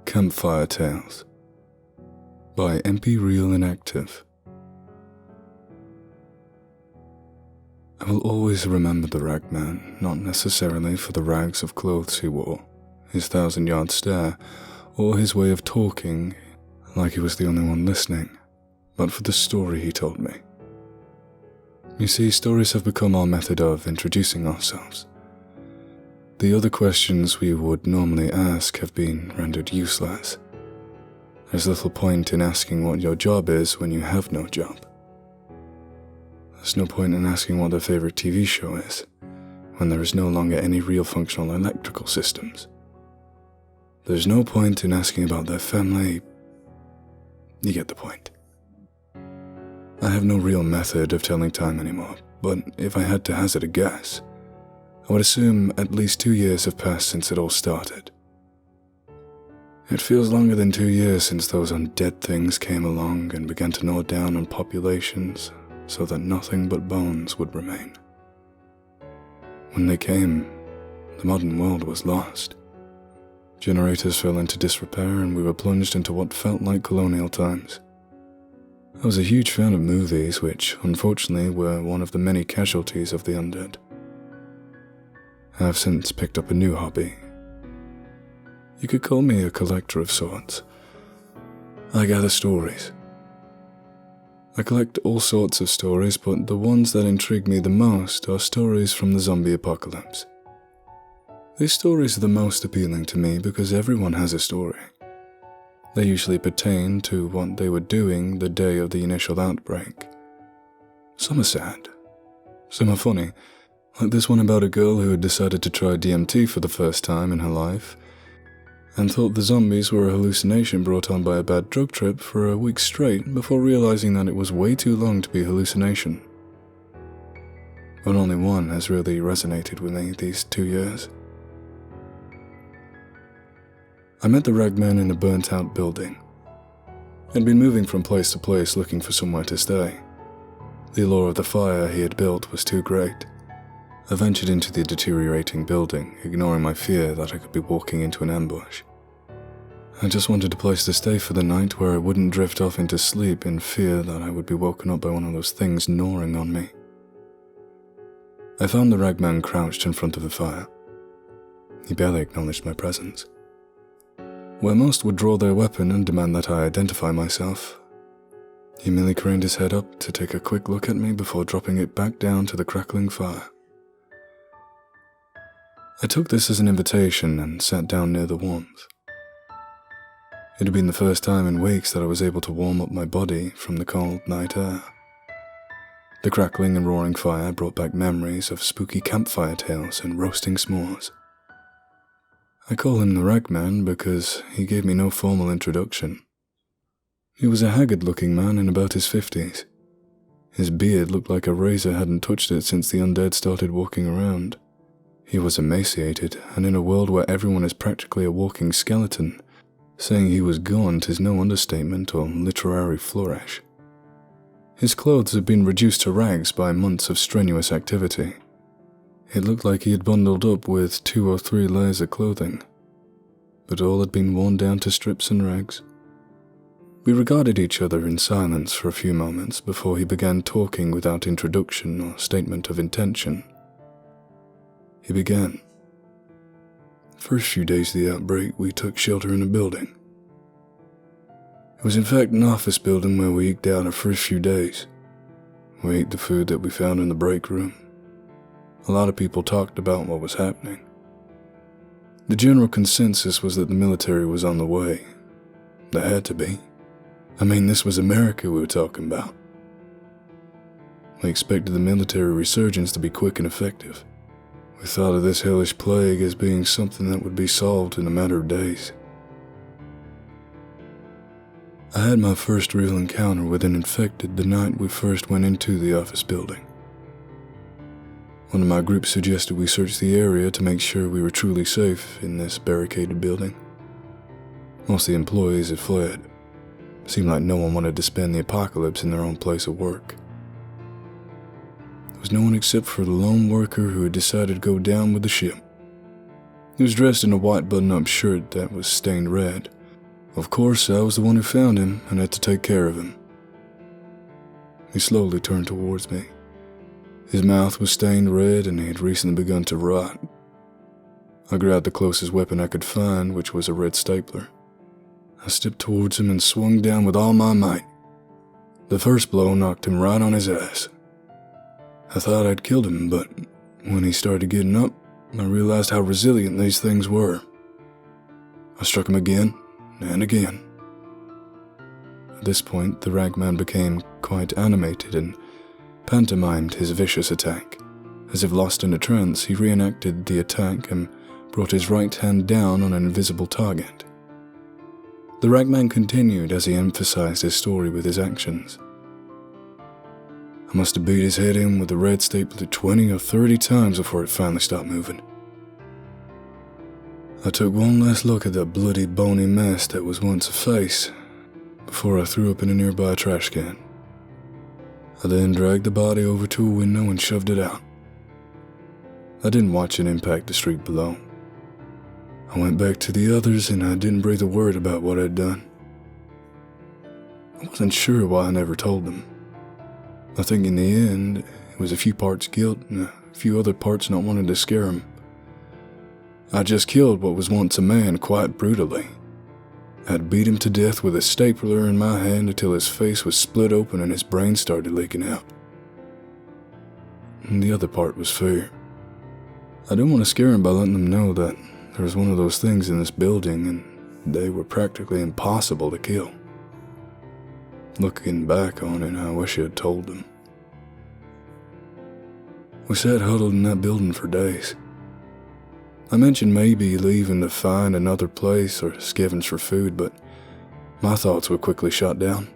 Campfire Tales by EmpyrealInvective. I will always remember the ragman, not necessarily for the rags of clothes he wore, his 1,000-yard stare, or his way of talking like he was the only one listening, but for the story he told me. You see, stories have become our method of introducing ourselves. The other questions we would normally ask have been rendered useless. There's little point in asking what your job is when you have no job. There's no point in asking what their favorite TV show is when there is no longer any real functional electrical systems. There's no point in asking about their family. You get the point. I have no real method of telling time anymore, but if I had to hazard a guess, I would assume at least 2 years have passed since it all started. It feels longer than 2 years since those undead things came along and began to gnaw down on populations so that nothing but bones would remain. When they came, the modern world was lost. Generators fell into disrepair and we were plunged into what felt like colonial times. I was a huge fan of movies, which unfortunately were one of the many casualties of the undead. I have since picked up a new hobby. You could call me a collector of sorts. I gather stories. I collect all sorts of stories, but the ones that intrigue me the most are stories from the zombie apocalypse. These stories are the most appealing to me because everyone has a story. They usually pertain to what they were doing the day of the initial outbreak. Some are sad, some are funny, like this one about a girl who had decided to try DMT for the first time in her life and thought the zombies were a hallucination brought on by a bad drug trip for a week straight before realizing that it was way too long to be a hallucination. But only one has really resonated with me these 2 years. I met the ragman in a burnt-out building. He'd been moving from place to place looking for somewhere to stay. The allure of the fire he had built was too great. I ventured into the deteriorating building, ignoring my fear that I could be walking into an ambush. I just wanted a place to stay for the night where I wouldn't drift off into sleep in fear that I would be woken up by one of those things gnawing on me. I found the ragman crouched in front of the fire. He barely acknowledged my presence. Where most would draw their weapon and demand that I identify myself, he merely craned his head up to take a quick look at me before dropping it back down to the crackling fire. I took this as an invitation and sat down near the warmth. It had been the first time in weeks that I was able to warm up my body from the cold night air. The crackling and roaring fire brought back memories of spooky campfire tales and roasting s'mores. I call him the ragman because he gave me no formal introduction. He was a haggard-looking man in about his 50s. His beard looked like a razor hadn't touched it since the undead started walking around. He was emaciated, and in a world where everyone is practically a walking skeleton, saying he was gaunt is no understatement or literary flourish. His clothes had been reduced to rags by months of strenuous activity. It looked like he had bundled up with 2 or 3 layers of clothing, but all had been worn down to strips and rags. We regarded each other in silence for a few moments before he began talking without introduction or statement of intention. He began. The first few days of the outbreak, we took shelter in a building. It was in fact an office building where we eked out our first few days. We ate the food that we found in the break room. A lot of people talked about what was happening. The general consensus was that the military was on the way. There had to be. I mean, this was America we were talking about. We expected the military resurgence to be quick and effective. We thought of this hellish plague as being something that would be solved in a matter of days. I had my first real encounter with an infected the night we first went into the office building. One of my groups suggested we search the area to make sure we were truly safe in this barricaded building. Most of the employees had fled. It seemed like no one wanted to spend the apocalypse in their own place of work. There was no one except for the lone worker who had decided to go down with the ship. He was dressed in a white button-up shirt that was stained red, Of course, I was the one who found him and had to take care of him. He slowly turned towards me. His mouth was stained red and he had recently begun to rot. I grabbed the closest weapon I could find, which was a red stapler. I stepped towards him and swung down with all my might. The first blow knocked him right on his ass. I thought I'd killed him, but when he started getting up, I realized how resilient these things were. I struck him again and again. At this point, the ragman became quite animated and pantomimed his vicious attack. As if lost in a trance, he reenacted the attack and brought his right hand down on an invisible target. The ragman continued as he emphasized his story with his actions. I must have beat his head in with the red stapler 20 or 30 times before it finally stopped moving. I took one last look at that bloody, bony mess that was once a face before I threw up in a nearby trash can. I then dragged the body over to a window and shoved it out. I didn't watch it impact the street below. I went back to the others and I didn't breathe a word about what I'd done. I wasn't sure why I never told them. I think in the end, it was a few parts guilt and a few other parts not wanting to scare him. I just killed what was once a man quite brutally. I'd beat him to death with a stapler in my hand until his face was split open and his brain started leaking out. And the other part was fear. I didn't want to scare him by letting them know that there was one of those things in this building and they were practically impossible to kill. Looking back on it, I wish I had told them. We sat huddled in that building for days. I mentioned maybe leaving to find another place or scavenge for food, but my thoughts were quickly shot down.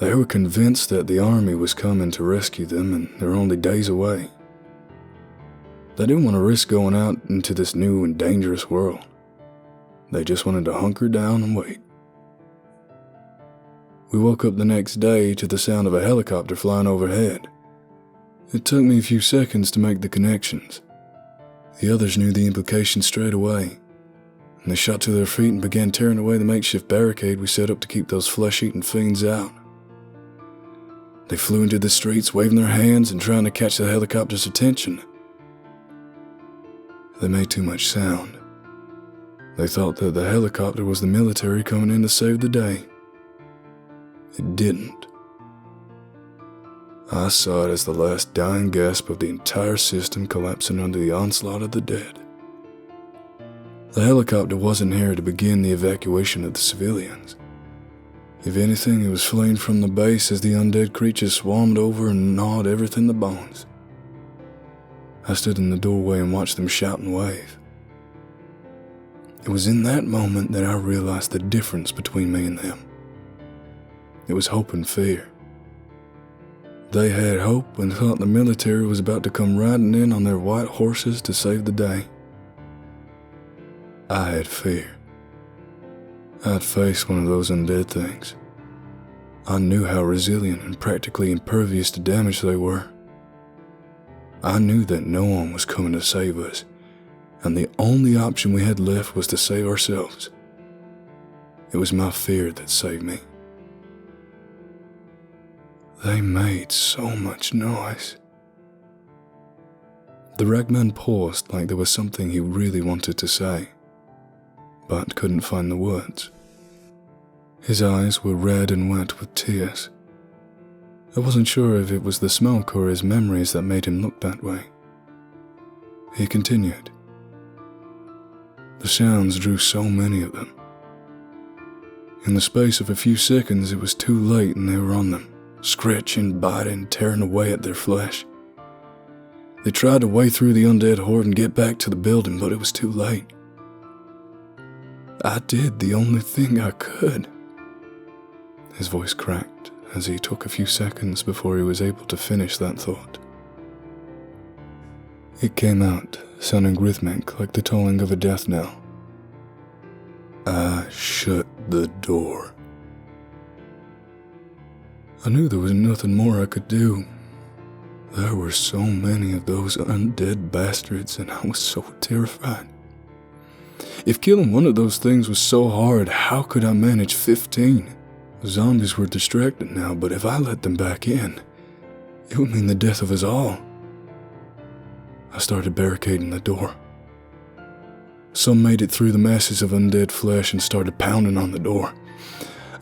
They were convinced that the army was coming to rescue them and they were only days away. They didn't want to risk going out into this new and dangerous world. They just wanted to hunker down and wait. We woke up the next day to the sound of a helicopter flying overhead. It took me a few seconds to make the connections. The others knew the implications straight away, and they shot to their feet and began tearing away the makeshift barricade we set up to keep those flesh-eating fiends out. They flew into the streets, waving their hands and trying to catch the helicopter's attention. They made too much sound. They thought that the helicopter was the military coming in to save the day. It didn't. I saw it as the last dying gasp of the entire system collapsing under the onslaught of the dead. The helicopter wasn't here to begin the evacuation of the civilians. If anything, it was fleeing from the base as the undead creatures swarmed over and gnawed everything to bones. I stood in the doorway and watched them shout and wave. It was in that moment that I realized the difference between me and them. It was hope and fear. They had hope and thought the military was about to come riding in on their white horses to save the day. I had fear. I'd faced one of those undead things. I knew how resilient and practically impervious to damage they were. I knew that no one was coming to save us, and the only option we had left was to save ourselves. It was my fear that saved me. They made so much noise. The ragman paused like there was something he really wanted to say, but couldn't find the words. His eyes were red and wet with tears. I wasn't sure if it was the smoke or his memories that made him look that way. He continued. The sounds drew so many of them. In the space of a few seconds, it was too late and they were on them, scratching, biting, tearing away at their flesh. They tried to weigh through the undead horde and get back to the building, but it was too late. I did the only thing I could. His voice cracked as he took a few seconds before he was able to finish that thought. It came out, sounding rhythmic like the tolling of a death knell. I shut the door. I knew there was nothing more I could do. There were so many of those undead bastards and I was so terrified. If killing one of those things was so hard, how could I manage 15? The zombies were distracted now, but if I let them back in, it would mean the death of us all. I started barricading the door. Some made it through the masses of undead flesh and started pounding on the door.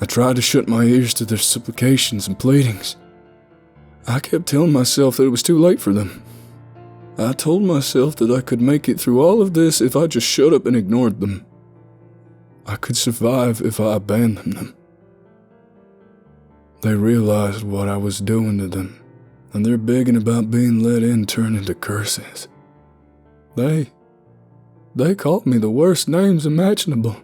I tried to shut my ears to their supplications and pleadings. I kept telling myself that it was too late for them. I told myself that I could make it through all of this if I just shut up and ignored them. I could survive if I abandoned them. They realized what I was doing to them, and their begging about being let in turned into curses. They called me the worst names imaginable.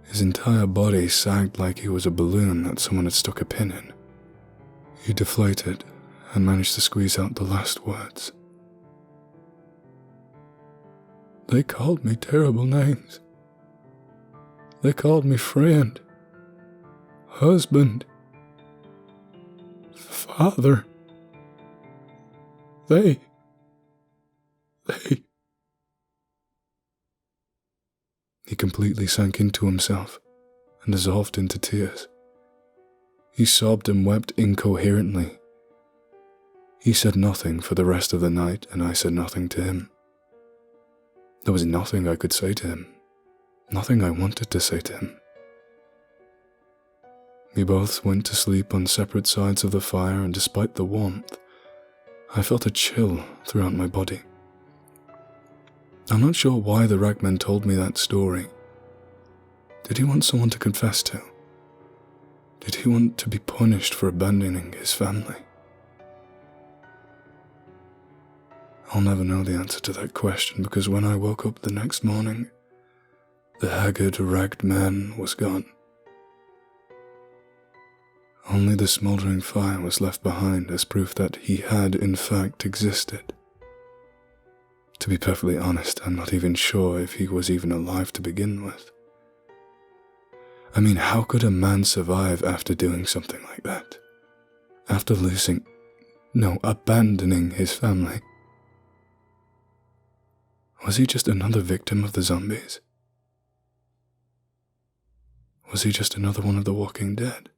His entire body sagged like he was a balloon that someone had stuck a pin in. He deflated and managed to squeeze out the last words. They called me terrible names. They called me friend, husband, father. They. He completely sank into himself and dissolved into tears. He sobbed and wept incoherently. He said nothing for the rest of the night, and I said nothing to him. There was nothing I could say to him, nothing I wanted to say to him. We both went to sleep on separate sides of the fire, and despite the warmth, I felt a chill throughout my body. I'm not sure why the ragman told me that story. Did he want someone to confess to? Did he want to be punished for abandoning his family? I'll never know the answer to that question, because when I woke up the next morning, the haggard, ragged man was gone. Only the smouldering fire was left behind as proof that he had in fact existed. To be perfectly honest, I'm not even sure if he was even alive to begin with. I mean, how could a man survive after doing something like that? After abandoning his family? Was he just another victim of the zombies? Was he just another one of the Walking Dead?